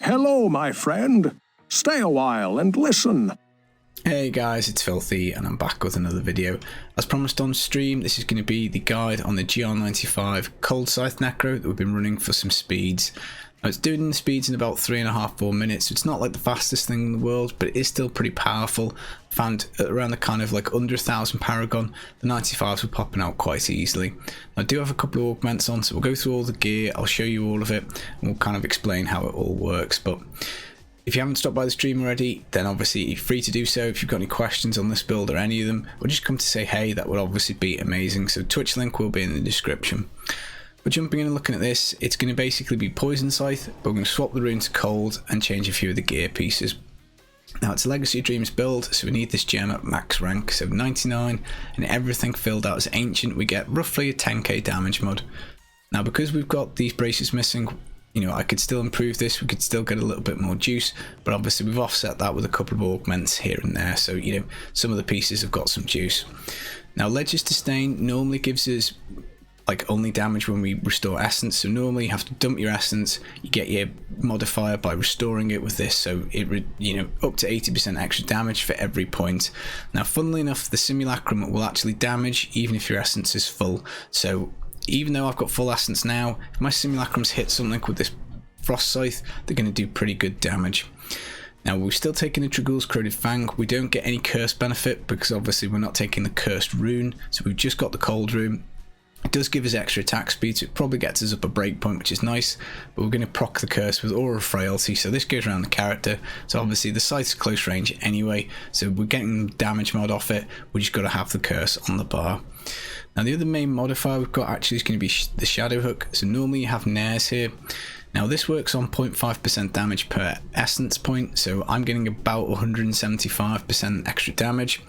Hello, my friend. Stay a while and listen. Hey guys, it's Filthy and I'm back with another video. As promised on stream, this is going to be the guide on the GR95 Cold Scythe Necro that we've been running for some speeds. Now it's doing the speeds in about 3.5-4 minutes, so it's not like the fastest thing in the world, but it is still pretty powerful. Found around the kind of like under 1,000 paragon, the 95s were popping out quite easily. I do have a couple of augments on, so we'll go through all the gear, I'll show you all of it, and we'll kind of explain how it all works. But if you haven't stopped by the stream already, then obviously you're free to do so. If you've got any questions on this build or any of them, or just come to say hey, that would obviously be amazing. So Twitch link will be in the description. But jumping in and looking at this, it's going to basically be Poison Scythe, but we're going to swap the rune to Cold and change a few of the gear pieces. Now it's a Legacy of Dreams build, so we need this gem at max rank, so 99, and everything filled out as Ancient, we get roughly a 10k damage mod. Now because we've got these braces missing, you know, I could still improve this, we could still get a little bit more juice, but obviously we've offset that with a couple of augments here and there, so you know, some of the pieces have got some juice. Now Ledger's Disdain normally gives us like only damage when we restore essence, so normally you have to dump your essence, you get your modifier by restoring it with this, so it you know, up to 80% extra damage for every point. Now funnily enough, the Simulacrum will actually damage even if your essence is full, so even though I've got full essence now, if my Simulacrums hit something with this Frost Scythe, they're going to do pretty good damage. Now we're still taking the Tragul's Corroded Fang, we don't get any curse benefit because obviously we're not taking the cursed rune, so we've just got the cold rune. It does give us extra attack speed, so it probably gets us up a breakpoint, which is nice, but we're going to proc the curse with Aura of Frailty, so this goes around the character. So obviously the Scythe's close range anyway, so we're getting damage mod off it, we just got to have the curse on the bar. Now the other main modifier we've got actually is going to be the Shadow Hook, so normally you have Nares here. Now this works on 0.5% damage per essence point, so I'm getting about 175% extra damage.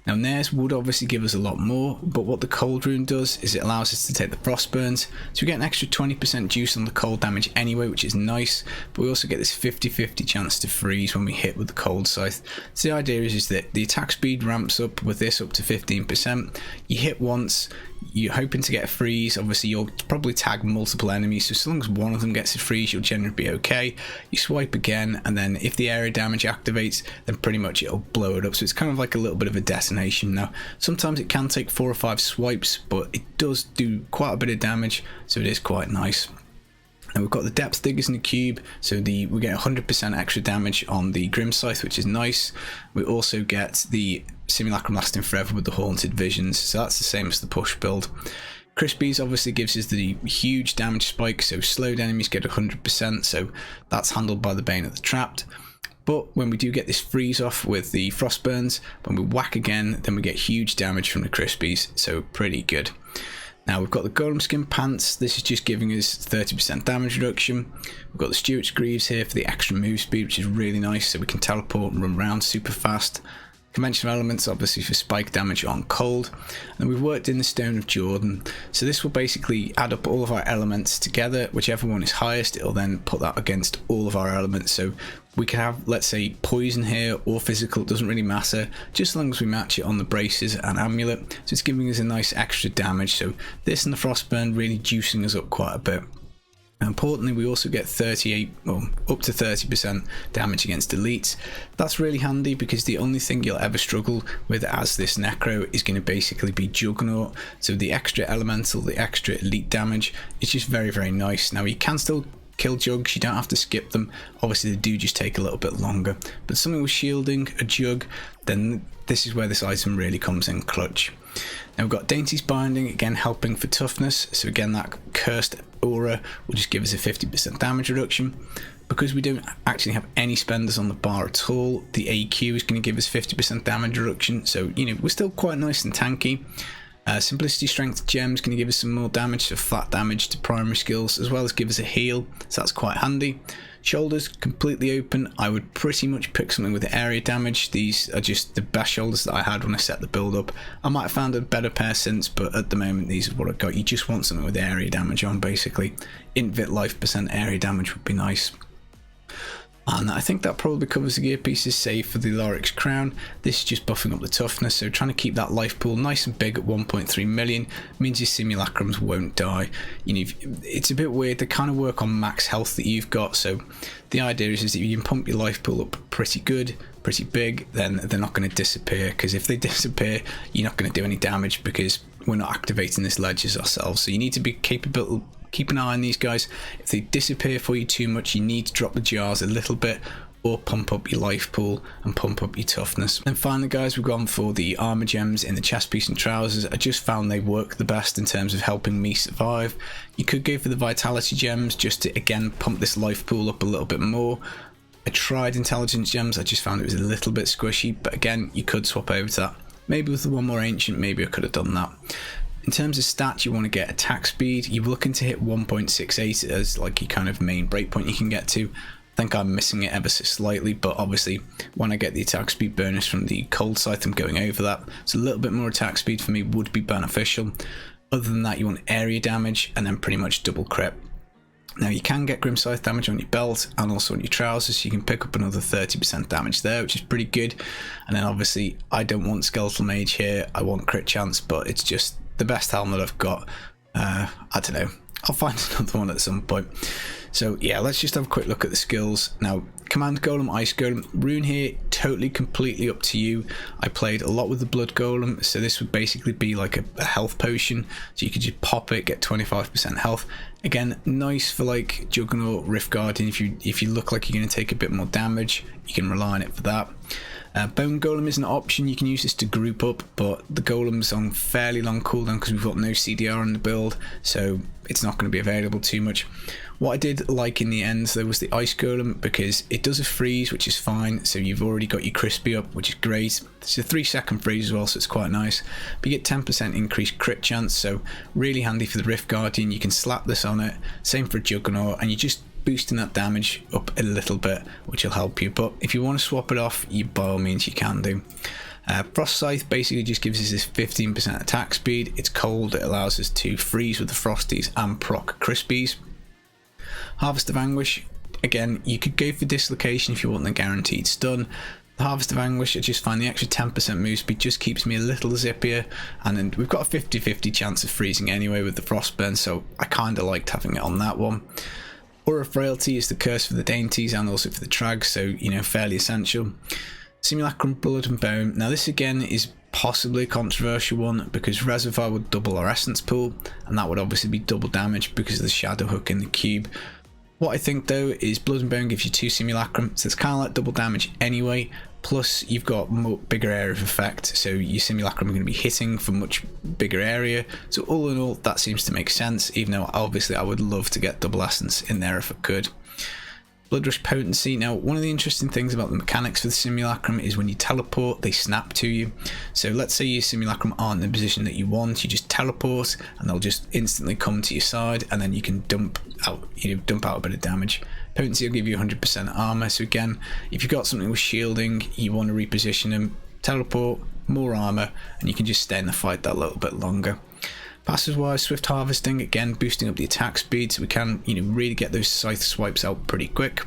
Now Nares would obviously give us a lot more, but what the cold rune does is it allows us to take the frost burns, so we get an extra 20% juice on the cold damage anyway, which is nice, but we also get this 50-50 chance to freeze when we hit with the cold scythe. So the idea is that the attack speed ramps up with this up to 15%, you hit once, you're hoping to get a freeze, obviously you'll probably tag multiple enemies, so as long as one of them gets a freeze you'll generally be okay. You swipe again, and then if the area damage activates, then pretty much it'll blow it up, so it's kind of like a little bit of a detonation. Now sometimes it can take 4 or 5 swipes, but it does do quite a bit of damage, so it is quite nice. Now we've got the Depth Diggers in the cube, so we get 100% extra damage on the Grim Scythe, which is nice. We also get the Simulacrum lasting forever with the Haunted Visions, so that's the same as the push build. Crispies obviously gives us the huge damage spike, so slowed enemies get 100%, so that's handled by the Bane of the Trapped. But when we do get this freeze off with the Frostburns, when we whack again, then we get huge damage from the Crispies, so pretty good. Now we've got the Golem Skin Pants, this is just giving us 30% damage reduction. We've got the Stewart's Greaves here for the extra move speed, which is really nice, so we can teleport and run around super fast. Conventional Elements obviously for spike damage on cold, and we've worked in the Stone of Jordan, so this will basically add up all of our elements together, whichever one is highest it'll then put that against all of our elements, so we can have, let's say, poison here or physical, it doesn't really matter, just as long as we match it on the braces and amulet, so it's giving us a nice extra damage, so this and the Frostburn really juicing us up quite a bit. And importantly, we also get up to 30% damage against elites. That's really handy because the only thing you'll ever struggle with as this Necro is going to basically be Juggernaut. So the extra elemental, the extra elite damage is just very, very nice. Now you can still kill jugs, you don't have to skip them, obviously they do just take a little bit longer, but something with shielding a jug, then this is where this item really comes in clutch. Now we've got Dainty's Binding, again helping for toughness, so again that cursed aura will just give us a 50% damage reduction. Because we don't actually have any spenders on the bar at all, the AQ is going to give us 50% damage reduction, so you know we're still quite nice and tanky. Simplicity Strength Gems going to give us some more damage, so flat damage to primary skills, as well as give us a heal, so that's quite handy. Shoulders completely open, I would pretty much pick something with area damage. These are just the best shoulders that I had when I set the build up. I might have found a better pair since, but at the moment these are what I've got. You just want something with area damage on basically. Invit life % area damage would be nice. And I think that probably covers the gear pieces, save for the Loric's crown. This is just buffing up the toughness, so trying to keep that life pool nice and big at 1.3 million means your simulacrums won't die. You know, it's a bit weird, they kind of work on max health that you've got, so the idea is that you can pump your life pool up pretty good, pretty big, then they're not going to disappear, because if they disappear, you're not going to do any damage because we're not activating this ledges ourselves. So you need to be capable. Keep an eye on these guys. If they disappear for you too much, you need to drop the jars a little bit or pump up your life pool and pump up your toughness. And finally guys, we've gone for the armor gems in the chest piece and trousers. I just found they work the best in terms of helping me survive. You could go for the vitality gems just to again pump this life pool up a little bit more. I tried intelligence gems, I just found it was a little bit squishy, but again, you could swap over to that. Maybe with the one more ancient, maybe I could have done that. In terms of stats, you want to get attack speed. You're looking to hit 1.68 as like your kind of main breakpoint you can get to. I think I'm missing it ever so slightly, but obviously when I get the attack speed bonus from the cold scythe, I'm going over that. So a little bit more attack speed for me would be beneficial. Other than that, you want area damage and then pretty much double crit. Now you can get Grim Scythe damage on your belt and also on your trousers, so you can pick up another 30% damage there, which is pretty good. And then obviously I don't want Skeletal Mage here, I want crit chance, but it's just the best helmet I've got. I don't know, I'll find another one at some point. So yeah, let's just have a quick look at the skills. Now, Command Golem, Ice Golem, rune here, totally completely up to you. I played a lot with the Blood Golem, so this would basically be like a health potion, so you could just pop it, get 25% health. Again, nice for like Juggernaut, Rift Guardian, if you look like you're going to take a bit more damage, you can rely on it for that. Bone Golem is an option, you can use this to group up, but the Golem's on fairly long cooldown because we've got no CDR on the build, so it's not going to be available too much. What I did like in the end though was the Ice Golem, because it does a freeze, which is fine, so you've already got your crispy up, which is great. It's a 3-second freeze as well, so it's quite nice. But you get 10% increased crit chance, so really handy for the Rift Guardian. You can slap this on it, same for Juggernaut, and you just boosting that damage up a little bit, which will help you. But if you want to swap it off, you by all means you can do. Frost Scythe basically just gives us this 15% attack speed. It's cold, it allows us to freeze with the Frosties and proc Crispies. Harvest of Anguish, again, you could go for Dislocation if you want the guaranteed stun. The Harvest of Anguish, I just find the extra 10% move speed just keeps me a little zippier, and then we've got a 50-50 chance of freezing anyway with the Frostburn, so I kind of liked having it on that one. Aura of Frailty is the curse for the dainties and also for the trags, so you know, fairly essential. Simulacrum, Blood and Bone. Now this again is possibly a controversial one, because Reservoir would double our essence pool, and that would obviously be double damage because of the shadow hook in the cube. What I think though is Blood and Bone gives you 2 Simulacrum, so it's kind of like double damage anyway, plus you've got bigger area of effect, so your Simulacrum are going to be hitting for much bigger area. So all in all, that seems to make sense, even though obviously I would love to get double essence in there if I could. Blood Rush Potency. Now, one of the interesting things about the mechanics for the Simulacrum is when you teleport, they snap to you. So let's say your Simulacrum aren't in the position that you want, you just teleport and they'll just instantly come to your side, and then you can dump out a bit of damage. Potency will give you 100% armor, so again, if you've got something with shielding, you want to reposition them, teleport, more armor, and you can just stay in the fight that little bit longer. Passes wise, Swift Harvesting, again boosting up the attack speed, so we can really get those scythe swipes out pretty quick.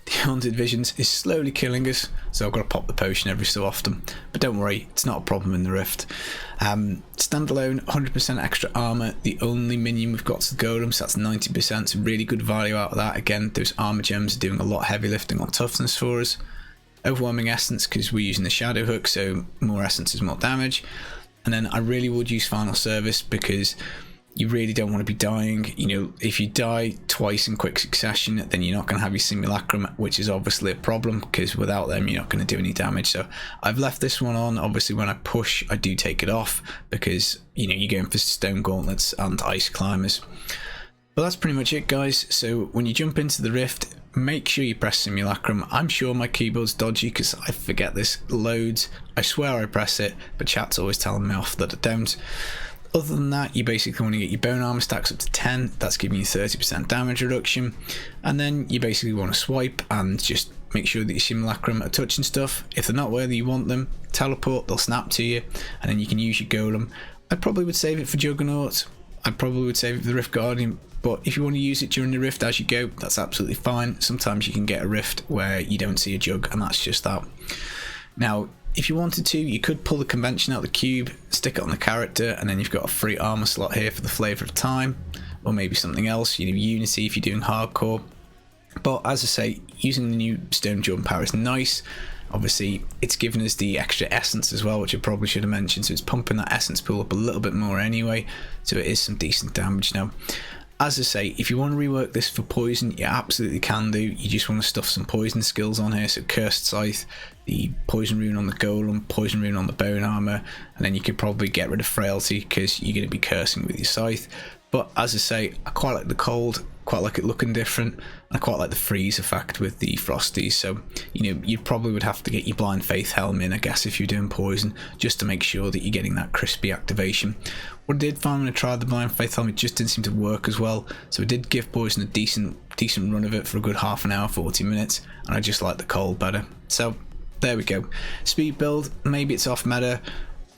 The Haunted Visions is slowly killing us, so I've got to pop the potion every so often, but don't worry, it's not a problem in the Rift. Standalone, 100% extra armor. The only minion we've got is the Golem, so that's 90%, so really good value out of that. Again, those armor gems are doing a lot of heavy lifting on toughness for us. Overwhelming Essence, because we're using the shadow hook, so more essence is more damage. And then I really would use Final Service, because you really don't want to be dying. If you die twice in quick succession, then you're not going to have your Simulacrum, which is obviously a problem, because without them you're not going to do any damage. So I've left this one on. Obviously when I push, I do take it off, because you're going for Stone Gauntlets and Ice Climbers. But that's pretty much it, guys. So when you jump into the Rift, make sure you press Simulacrum. I'm sure my keyboard's dodgy because I forget this loads. I swear I press it, but chat's always telling me off that I don't. Other than that, you basically want to get your bone armor stacks up to 10. That's giving you 30% damage reduction. And then you basically want to swipe and just make sure that your Simulacrum are touching stuff. If they're not where you want them, teleport, they'll snap to you, and then you can use your Golem. I probably would save it for Juggernaut. I probably would save it for the Rift Guardian, but if you want to use it during the rift as you go, that's absolutely fine. Sometimes you can get a rift where you don't see a jug, and that's just that. Now, if you wanted to, you could pull the convention out of the cube, stick it on the character, and then you've got a free armor slot here for the Flavour of Time, or maybe something else, you know, Unity if you're doing hardcore. But as I say, using the new stone jump power is nice. Obviously, it's given us the extra essence as well, which I probably should have mentioned, so it's pumping that essence pool up a little bit more anyway, so it is some decent damage. Now, as I say, if you want to rework this for poison, you absolutely can do. You just want to stuff some poison skills on here, so Cursed Scythe, the poison rune on the golem, poison rune on the bone armor, and then you could probably get rid of frailty because you're going to be cursing with your scythe. But as I say, I quite like the cold, quite like it looking different. I quite like the freeze effect with the frosties, so you know, you probably would have to get your blind faith helm in, I guess, if you're doing poison, just to make sure that you're getting that crispy activation. What I did find when I tried the blind faith helm, it just didn't seem to work as well, so I did give poison a decent run of it for a good half an hour, 40 minutes, and I just like the cold better. So there we go. Speed build, maybe it's off meta,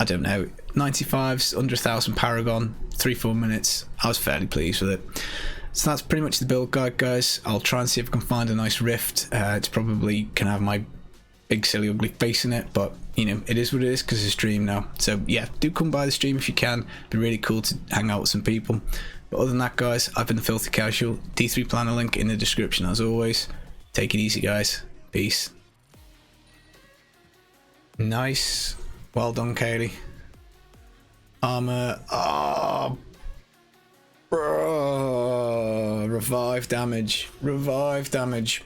I don't know. 95's under 1000 paragon, 3-4 minutes. I was fairly pleased with it. So that's pretty much the build guide, guys. I'll try and see if I can find a nice rift. It's probably can have my big silly ugly face in it, but you know, it is what it is because it's a stream now. So yeah, do come by the stream if you can. It'd be really cool to hang out with some people. But other than that, guys, I've been the Filthy Casual. D3 planner link in the description as always. Take it easy, guys. Peace. Nice. Well done, Kaylee. Armor. Oh, bro. Revive damage. Revive damage.